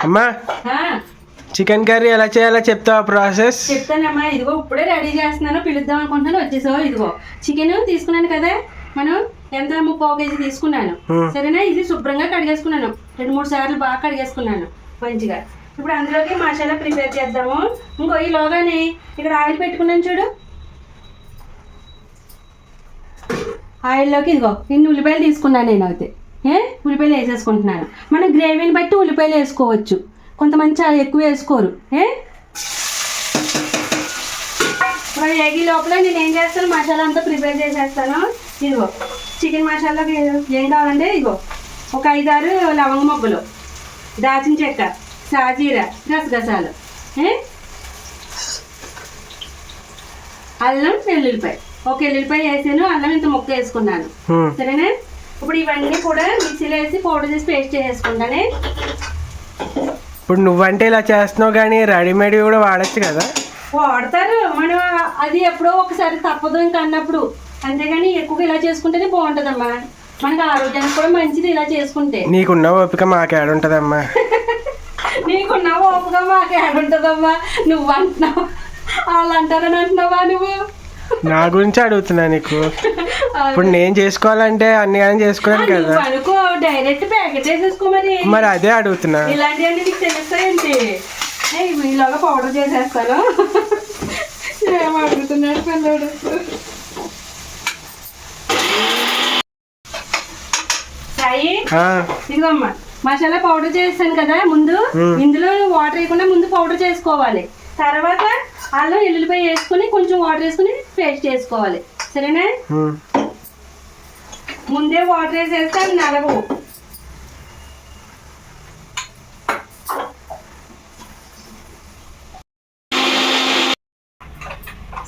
అమ్మా chicken curry ఎలా చేయాలో చెప్తావా ప్రాసెస్? చెప్తానమ్మా. ఇదిగో ఇప్పుడే రెడీ చేస్తున్నాను, పిలుద్దాం అనుకుంటున్నాను, వచ్చేసావు. ఇదిగో చికెన్ తీసుకున్నాను కదా, మనం ఎంత 3/4 కేజీ తీసుకున్నాను. సరేనా? ఇది శుభ్రంగా కడిగేసుకున్నాను, 2-3 సార్లు బాగా కడిగేసుకున్నాను మంచిగా. ఇప్పుడు అందులోకి మసాలా ప్రిపేర్ చేద్దాము. ఇంకో ఈలోగానే ఇక్కడ ఆయిల్ పెట్టుకున్నాను చూడు. ఆయిల్లోకి ఇదిగో ఇన్ని ఉల్లిపాయలు తీసుకున్నాను నేను. అయితే ఉల్లిపాయలు వేసేసుకుంటున్నాను. మనం గ్రేవీని బట్టి ఉల్లిపాయలు వేసుకోవచ్చు, కొంతమంది చాలా ఎక్కువ వేసుకోరు. ఇప్పుడు ఎగి లోపల నేను ఏం చేస్తాను, మసాలా అంతా ప్రిపేర్ చేసేస్తాను. ఇదిగో చికెన్ మసాలాకి ఏం కావాలంటే ఇదిగో ఒక 5-6 లవంగ మొగ్గలు, దాచిన చెక్క, సాజీర, గసగసాలు, అల్లం, వెల్లుల్లిపాయ. ఒక ఎల్లుల్లిపాయ వేసాను, అల్లం ఇంత ముక్క వేసుకున్నాను. సరేనా? ఇప్పుడు ఇవన్నీ కూడా మిక్సీలో వేసి పౌడర్ చేసి పేస్ట్ చేసేసుకుంటానే. ఇప్పుడు నువ్వంటే ఇలా చేస్తున్నావు కానీ రెడీమేడ్ కూడా వాడచ్చు కదా? వాడతారు, మనం అది ఎప్పుడో ఒకసారి తప్పదు ఇంకా అన్నప్పుడు. అంతేగాని ఎక్కువగా ఇలా చేసుకుంటేనే బాగుంటుందమ్మా, మనకి ఆరోగ్యానికి కూడా మంచిది ఇలా చేసుకుంటే. నీకున్న ఓపిక మాకేడుంటదమ్మా. నీకున్న ఓపిక మాకేడుంటదమ్మా? నువ్వు అంటున్నావు, వాళ్ళు అంటారని అంటున్నావా నువ్వు? నా గురించి అడుగుతున్నా నీకు. ఇప్పుడు నేను చేసుకోవాలంటే అన్ని కానీ చేసుకున్నాను కదా. అనుకో, డైరెక్ట్ ప్యాకెట్ వేసేసుకో. మరి అదే అడుగుతున్నా. ఇలాంటివన్నీ నీకు తెలుస్తాయండి. ఇలాగా పౌడర్ చేసేస్తాను. ఏం అడుగుతున్నాడు పిల్లడు. సాయి ఇదిగోమ్మా, మసాలా పౌడర్ చేస్తాను కదా ముందు. ఇందులో వాటర్ వేయకుండా ముందు పౌడర్ చేసుకోవాలి. తర్వాత అల్లం ఎల్లుల్లిపాయ వేసుకుని కొంచెం వాటర్ వేసుకుని పేస్ట్ చేసుకోవాలి. సరేనా? ముందే వాటర్ వేసేస్తే అవి నలగవు.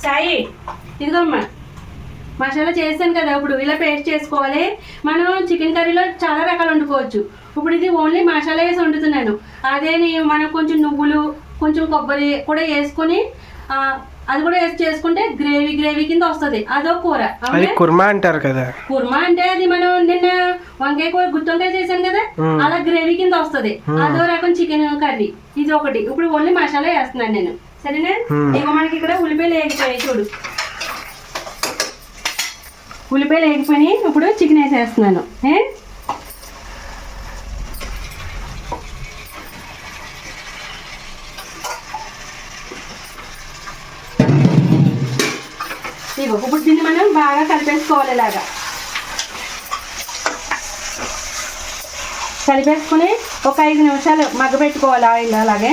సాయి ఇదిగోమ్మా, మసాలా చేస్తాను కదా, ఇప్పుడు ఇలా పేస్ట్ చేసుకోవాలి. మనం చికెన్ కర్రీలో చాలా రకాలు వండుకోవచ్చు. ఇప్పుడు ఇది ఓన్లీ మసాలా వేసి వండుతున్నాను. అదే మనం కొంచెం నువ్వులు, కొంచెం కొబ్బరి కూడా వేసుకొని అది కూడా వేసి చేసుకుంటే గ్రేవీ కింద వస్తుంది. అదో కూర. కుర్మా అంటారు కదా. కుర్మా అంటే అది మనం నిన్న వంకాయ కూర, గుత్తి వంకాయ చేశాను కదా, అలా గ్రేవీ కింద వస్తుంది. అదో రకం చికెన్ కర్రీ. ఇది ఒకటి. ఇప్పుడు ఓన్లీ మసాలా వేస్తున్నాను నేను. సరేనా? ఇక మనకి ఇక్కడ ఉల్లిపాయలు వేగిపోయాయి చూడు. ఉల్లిపాయలు వేగిపోయి ఇప్పుడు చికెన్ వేసేస్తున్నాను. ఇగో ఇప్పుడు దీన్ని మనం బాగా కలిపేసుకోవాలి. ఇలాగా కలిపేసుకుని ఒక 5 నిమిషాలు మగ్గబెట్టుకోవాలి ఆయిల్. అలాగే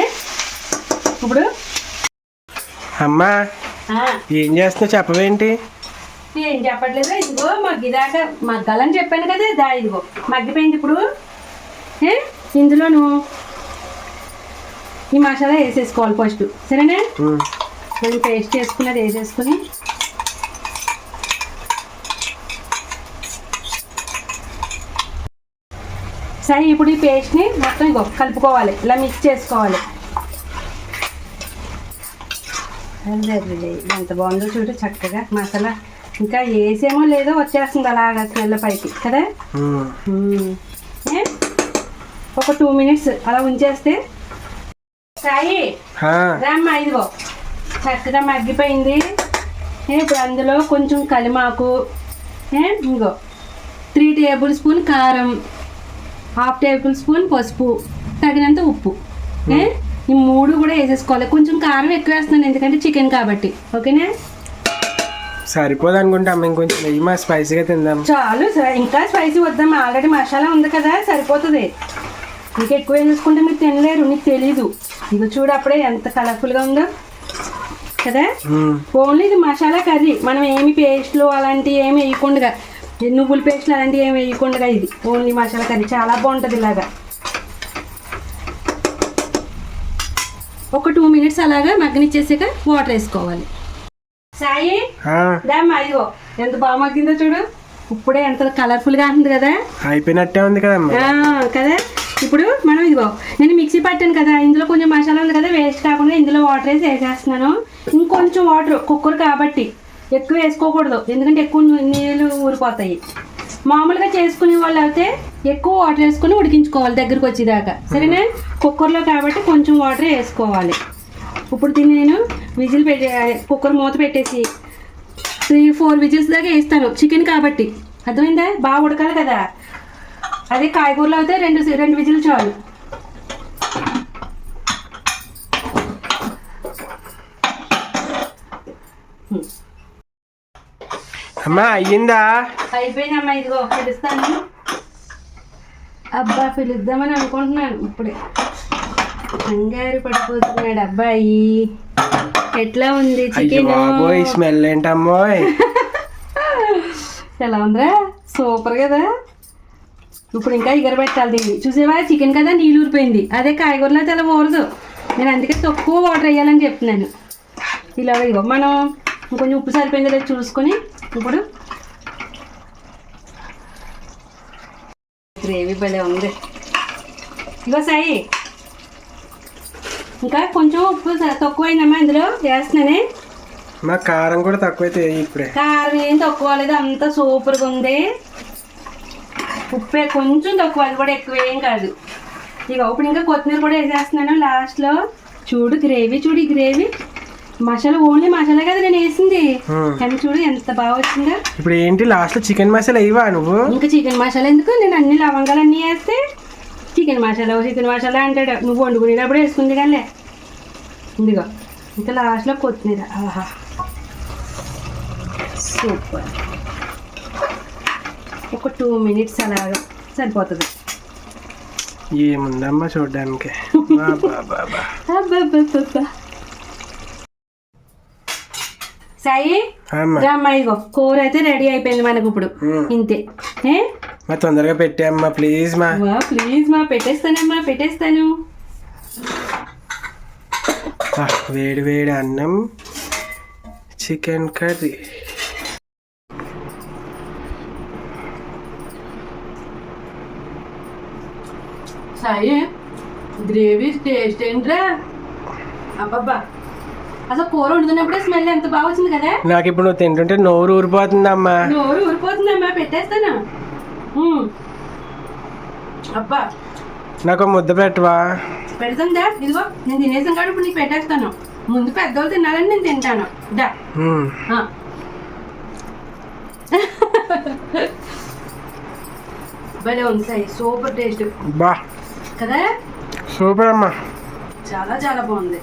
ఇప్పుడు అమ్మా ఏం చేస్తున్నావు చెప్పవేంటి? ఏం చెప్పట్లేదు. ఇదిగో మగ్గిదాకా మగ్గాలని చెప్పాను కదా. ఇదిగో మగ్గిపోయింది. ఇప్పుడు ఇందులోను ఈ మసాలా వేసేసుకోవాలి ఫస్ట్. సరేనా? నేను పేస్ట్ చేసుకున్నది వేసేసుకుని సరే ఇప్పుడు ఈ పేస్ట్ని మొత్తం ఇగో కలుపుకోవాలి, ఇలా మిక్స్ చేసుకోవాలి. ఎంత బాగుందో చూడు చక్కగా మసాలా. ఇంకా వేసేమో లేదో వచ్చేస్తుంది అలాగా స్మెల్ పైకి కదా. ఒక 2 మినిట్స్ అలా ఉంచేస్తే సాయి రామ్మా, ఇదిగో చక్కగా మగ్గిపోయింది. ఇప్పుడు అందులో కొంచెం కలిమాకు, ఇంకో 3 టేబుల్ స్పూన్ కారం, 1/2 టేబుల్ స్పూన్ పసుపు, తగినంత ఉప్పు, ఈ 3 కూడా వేసేసుకోవాలి. కొంచెం కారం ఎక్కువ వేస్తున్నాను ఎందుకంటే చికెన్ కాబట్టి. ఓకేనా? సరిపోదు అనుకుంటా. ఇంకొంచెం వెయ్యి, మా స్పైసీగా తిందాం. చాలు, ఇంకా స్పైసీ వద్దామా, ఆల్రెడీ మసాలా ఉంది కదా, సరిపోతుంది. ఇంకా ఎక్కువ వేసేసుకుంటే మీరు తినలేరు, నీకు తెలీదు. ఇది చూడు అప్పుడే ఎంత కలర్ఫుల్గా ఉందో కదా. ఓన్లీ ఇది మసాలా కర్రీ, మనం ఏమి పేస్ట్లు అలాంటివి ఏమి వేయకుండా, నువ్వుల పేస్ట్లు అలాంటివి ఏమి వేయకుండా ఇది ఓన్లీ మసాలా కర్రీ. చాలా బాగుంటుంది. ఇలాగా ఒక 2 మినిట్స్ అలాగా మగ్గనిచ్చేసాక వాటర్ వేసుకోవాలి. సాయి దామ్మా, ఇదిగో ఎంత బాగా మగ్గిందో చూడు. ఇప్పుడే ఎంత కలర్ఫుల్గా ఉంటుంది కదా. అయిపోయినట్టే ఉంది కదా. ఇప్పుడు మనం ఇదిగో నేను మిక్సీ పట్టాను కదా, ఇందులో కొంచెం మసాలా ఉంది కదా, వేస్ట్ కాకుండా ఇందులో వాటర్ వేసి వేసేస్తున్నాను. ఇంకొంచెం వాటర్, కుక్కర్ కాబట్టి ఎక్కువ వేసుకోకూడదు ఎందుకంటే ఎక్కువ నీళ్ళు ఊరిపోతాయి. మామూలుగా చేసుకునే వాళ్ళు అయితే ఎక్కువ వాటర్ వేసుకొని ఉడికించుకోవాలి దగ్గరకు వచ్చేదాకా, సరేనా? కుక్కర్లో కాబట్టి కొంచెం వాటర్ వేసుకోవాలి. ఇప్పుడు దీన్ని నేను విజిల్ పెట్టి కుక్కర్ మూత పెట్టేసి 3-4 విజిల్స్ దాకా వేస్తాను. చికెన్ కాబట్టి అర్థమైందా? బాగా ఉడకాలి కదా. అదే కాయగూరలో అయితే 2 విజిల్ చాలు. అమ్మా అయ్యిందా? అయిపోయిందమ్మా, ఇదిగో పిలుస్తాను. అబ్బా పిలుద్దామని అనుకుంటున్నాను ఇప్పుడే. కంగారు పడిపోతున్నాడు అబ్బాయి. ఎట్లా ఉంది చికెన్? స్మెల్ ఏంటమ్మో? ఎలా ఉందా? సూపర్ కదా. ఇప్పుడు ఇంకా ఎగరబెట్టాలి దీన్ని. చూసేవా చికెన్ కదా నీళ్ళు ఊరిపోయింది. అదే కాయగూరలో అయితే అలా ఊరదు. నేను అందుకే తక్కువ వాటర్ వేయాలని చెప్తున్నాను. ఇలా ఇగో మనం కొంచెం ఉప్పు సరిపోయిందో లేదో చూసుకొని ఇప్పుడు గ్రేవీ భలే ఉంది. ఇగో సాయి ఇంకా కొంచెం ఉప్పు తక్కువైందమ్మా ఇందులో వేస్తున్నానే. మా కారం కూడా తక్కువైతే ఇప్పుడే. కారం ఏం తక్కువ లేదు, అంతా సూపర్గా ఉంది. ఉప్పే కొంచెం తక్కువ, అది కూడా ఎక్కువ ఏం కాదు. ఇక ఇప్పుడు ఇంకా కొత్తిమీర కూడా వేసేస్తున్నాను లాస్ట్లో. చూడు గ్రేవీ, చూడు ఈ గ్రేవీ. మసాలా ఓన్లీ మసాలా కదా నేను వేసింది, కానీ చూడు ఎంత బాగా వచ్చిందో. ఇప్పుడు ఏంటి లాస్ట్ లో చికెన్ మసాలా ఇవ్వా నువ్వు? ఇంకా చికెన్ మసాలా ఎందుకు, నేను అన్ని లవంగాలు అన్నీ వేస్తే చికెన్ మసాలా అంటాడు. నువ్వు వండుకునేటప్పుడు వేసుకుంది కానీ ఇదిగో ఇంకా లాస్ట్లో కొత్తిమీర. ఆహా సూపర్. ఒక 2 మినిట్స్ అలాగా సరిపోతుంది. ఏముందమ్మా చూడడానికి. సాయి రామ్మా, ఇగో కూర అయితే రెడీ అయిపోయింది మనకు ఇప్పుడు. ఇంతే. మా తొందరగా పెట్టామ్మా ప్లీజ్. ప్లీజ్ మా పెట్టేస్తానమ్మా, పెట్టేస్తాను. వేడి వేడి అన్నం, chicken curry. Sai gravy taste ఏంట్రా అబ్బబ్బా. అసలు కూర వండుతున్నప్పుడే స్మెల్ ఎంత బాగా వచ్చింది కదా. నాకు ఇప్పుడు నువ్వు తింటుంటే నోరు ఊరిపోతుందమ్మా. నోరు ఊరిపోతుందమ్మా, పెట్టేస్తాను. అబ్బా నాకు ముద్ద పెట్టవా? పెడతాందా? ఇదిగో నేను తినేసాను కాబట్టి ఇప్పుడు నీకు పెట్టేస్తాను. ముందు పెద్దవాళ్ళు తినాలని నేను తింటాను. డా భలే ఉంది సాయి, సూపర్ టేస్ట్ బా కదా. సూపర్ అమ్మా, చాలా చాలా బాగుంది.